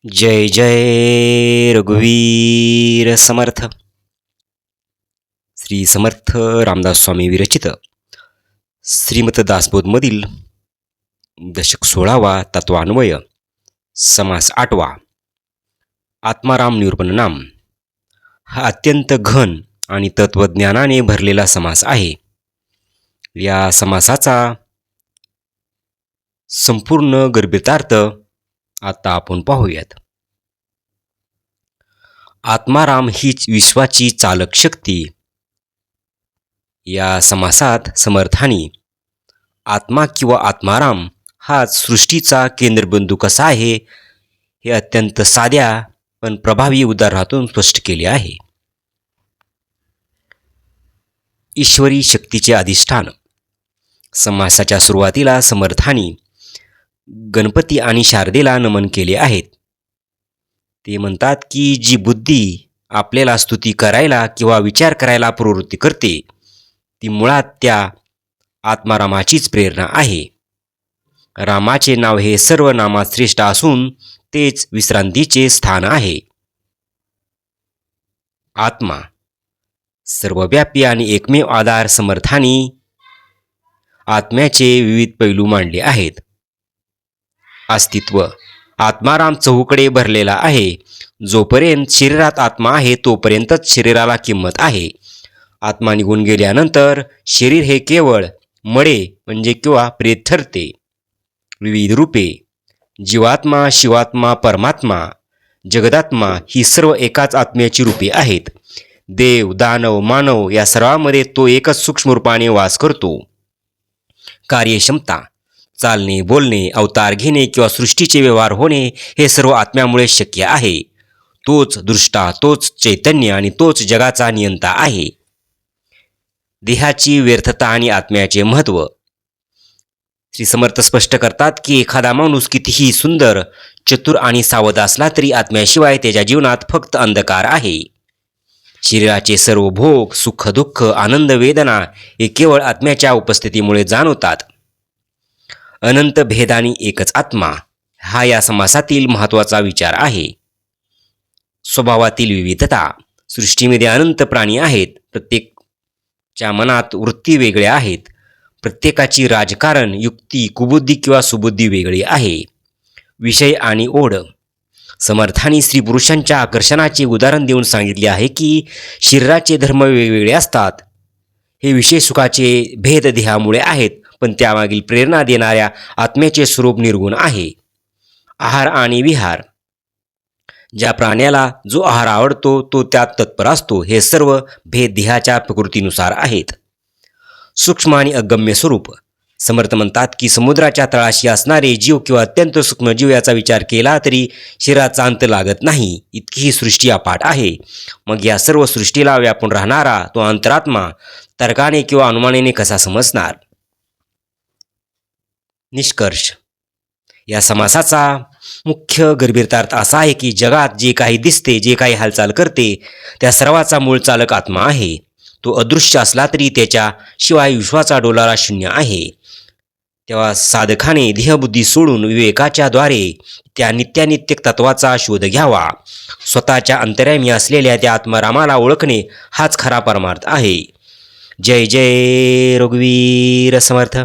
जय जय रघुवीर समर्थ. श्री समर्थ रामदास स्वामी विरचित श्रीमत दासबोधमधील दशक 16वा तत्वान्वय समास 8वा आत्माराम निरूपण नाम हा अत्यंत घन आणि तत्वज्ञानाने भरलेला समास आहे. या समासाचा संपूर्ण गर्भितार्थ आता आपण पाहूयात. आत्माराम हीच विश्वाची चालक शक्ती. या समासात समर्थानी आत्मा किंवा आत्माराम हा सृष्टीचा केंद्रबिंदू कसा आहे हे अत्यंत साध्या पण प्रभावी उदाहरणातून स्पष्ट केले आहे. ईश्वरी शक्तीचे अधिष्ठान. समासाच्या सुरुवातीला समर्थानी गणपती आणि शारदेला नमन केले आहेत. ते म्हणतात की जी बुद्धी आपल्याला स्तुती करायला किंवा विचार करायला प्रवृत्ती करते ती मुळात त्या आत्मारामाचीच प्रेरणा आहे. रामाचे नाव हे सर्व नामात श्रेष्ठ असून तेच विश्रांतीचे स्थान आहे. आत्मा सर्वव्यापी आणि एकमेव आधार. समर्थानी आत्म्याचे विविध पैलू मांडले आहेत. अस्तित्व. आत्माराम चहूकडे भरलेला आहे. जोपर्यंत शरीरात आत्मा आहे तोपर्यंतच शरीराला किंमत आहे. आत्मा निघून गेल्यानंतर शरीर हे केवळ मडे म्हणजे किंवा प्रेत ठरते. विविध रूपे. जीवात्मा, शिवात्मा, परमात्मा, जगदात्मा ही सर्व एकाच आत्म्याची रूपे आहेत. देव, दानव, मानव या सर्वांमध्ये तो एकच सूक्ष्म रूपाने वास करतो. कार्यक्षमता. चालणे, बोलणे, अवतार घेणे किंवा सृष्टीचे व्यवहार होणे हे सर्व आत्म्यामुळे शक्य आहे. तोच दृष्टा, तोच चैतन्य आणि तोच जगाचा नियंता आहे. देहाची व्यर्थता आणि आत्म्याचे महत्त्व. श्री समर्थ स्पष्ट करतात की एखादा माणूस कितीही सुंदर, चतुर आणि सावध असला तरी आत्म्याशिवाय त्याच्या जीवनात फक्त अंधकार आहे. शरीराचे सर्व भोग, सुख, दुःख, आनंद, वेदना हे केवळ आत्म्याच्या उपस्थितीमुळे जाणवतात. अनंत भेद आणि एकच आत्मा हा या समासातील महत्त्वाचा विचार आहे. स्वभावातील विविधता. सृष्टीमध्ये अनंत प्राणी आहेत. प्रत्येकाच्या मनात वृत्ती वेगळ्या आहेत. प्रत्येकाची राजकारण, युक्ती, कुबुद्धी किंवा सुबुद्धी वेगळी आहे. विषय आणि ओढ. समर्थांनी स्त्री पुरुषांच्या आकर्षणाचे उदाहरण देऊन सांगितले आहे की शरीराचे धर्म वेगवेगळे असतात. हे विषय सुखाचे भेद देहामुळे आहेत, पण त्यामागील प्रेरणा देणाऱ्या आत्म्याचे स्वरूप निर्गुण आहे. आहार आणि विहार. ज्या प्राण्याला जो आहार आवडतो तो त्यात तत्पर असतो. हे सर्व भेद देहाच्या प्रकृतीनुसार आहेत. सूक्ष्म आणि अगम्य स्वरूप. समर्थ म्हणतात की समुद्राच्या तळाशी असणारे जीव किंवा अत्यंत सूक्ष्म जीव याचा विचार केला तरी शरीराचा अंत लागत नाही, इतकी ही सृष्टी अफाट आहे. मग या सर्व सृष्टीला व्यापून राहणारा तो अंतरात्मा तर्काने किंवा अनुमानाने कसा समजणार. निष्कर्ष. या समासाचा मुख्य गंभीरतार्थ असा आहे की जगात जे काही दिसते, जे काही हालचाल करते त्या सर्वाचा मूळ चालक आत्मा आहे. तो अदृश्य असला तरी त्याच्या शिवाय विश्वाचा डोलारा शून्य आहे. तेव्हा साधकाने देहबुद्धी सोडून विवेकाच्या द्वारे त्या नित्यानित्य तत्वाचा शोध घ्यावा. स्वतःच्या अंतर्यामी असलेल्या त्या आत्मारामाला ओळखणे हाच खरा परमार्थ आहे. जय जय रघुवीर समर्थ.